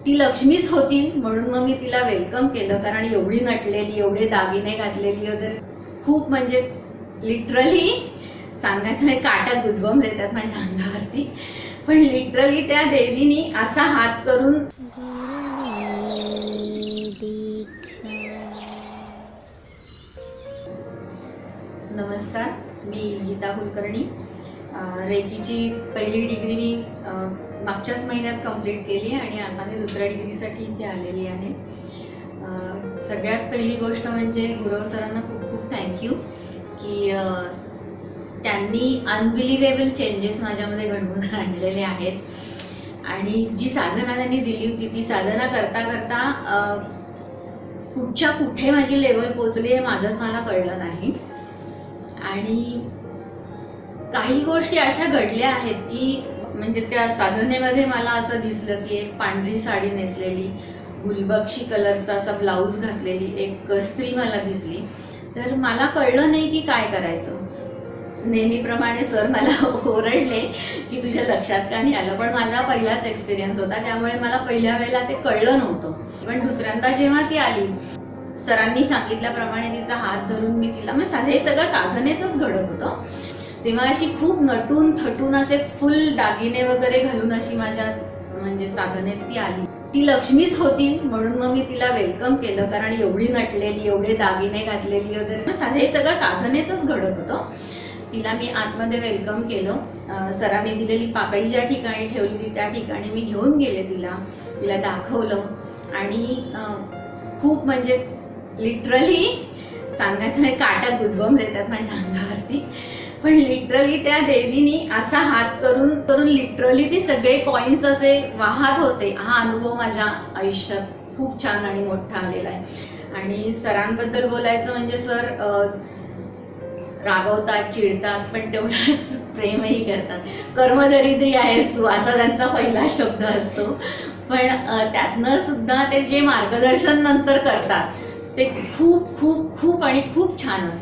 ती लक्ष्मीच होती म्हणून मग मी तिला वेलकम केलं. कारण एवढी नटलेली, एवढे दागिने घातलेली वगैरे खूप म्हणजे लिटरली सांगायचं म्हणजे काटा गुजबम्स येतात माझ्या अंगावरती. पण लिटरली त्या देवीनी असा हात करून नमस्कार, मी गीता कुलकर्णी. रेकीची पहिली डिग्री मी मागच्याच महिन्यात कंप्लीट केली आणि आता मी दुसऱ्या डिग्रीसाठी इथे आलेली आहे. सगळ्यात पहिली गोष्ट म्हणजे गुरव सरांना खूप खूप थँक्यू की त्यांनी अनबिलिव्हेबल चेंजेस माझ्यामध्ये घडवून आणलेले आहेत. आणि जी साधना त्यांनी दिली होती ती साधना करता करता कुठच्या कुठे माझी लेवल पोचली हे माझंच मला कळलं नाही. आणि काही गोष्टी अशा घडल्या आहेत की म्हणजे त्या साधनेमध्ये मला असं दिसलं की एक पांढरी साडी नेसलेली, गुलबक्षी कलरचा असा ब्लाऊज घातलेली एक स्त्री मला दिसली. तर मला कळलं नाही की काय करायचं. नेहमीप्रमाणे सर मला ओरडले की तुझ्या लक्षात का नाही आलं. पण माझा पहिलाच एक्सपिरियन्स होता त्यामुळे मला पहिल्या वेळेला ते कळलं नव्हतं. पण दुसऱ्यांदा जेव्हा ती आली, सरांनी सांगितल्याप्रमाणे तिचा हात धरून मी तिला म्हणजे हे सगळं साधनेतच घडत होतं. तेव्हा अशी खूप नटून थटून असे फुल दागिने वगैरे घालून अशी माझ्या म्हणजे साधनेत ती आली. ती लक्ष्मीच होती म्हणून मग मी तिला वेलकम केलं. कारण एवढी नटलेली, एवढे दागिने घातलेली वगैरे हे सगळं साधनेतच घडत होतं. तिला मी आतमध्ये वेलकम केलं. सरांनी दिलेली पाकळी ज्या ठिकाणी ठेवली होती त्या ठिकाणी मी घेऊन गेले तिला दाखवलं. आणि खूप म्हणजे लिटरली सांगायचं म्हणजे काटा गुजबम्स येतात माझ्या अंगावरती. पण लिटरली त्या देवीनी असा हात करून लिटरली ती सगळे कॉइन्स असे वाहत होते. हा अनुभव माझ्या आयुष्यात खूप छान आणि मोठा आलेला आहे. आणि सरांबद्दल बोलायचं म्हणजे सर रागवतात, चिडतात, पण तेवढंच प्रेमही करतात. कर्मदरिद्री आहेस तू असा त्यांचा पहिला शब्द असतो. पण त्यातनं सुद्धा ते जे मार्गदर्शन नंतर करतात ते खूप खूप खूप आणि खूप छान असतं.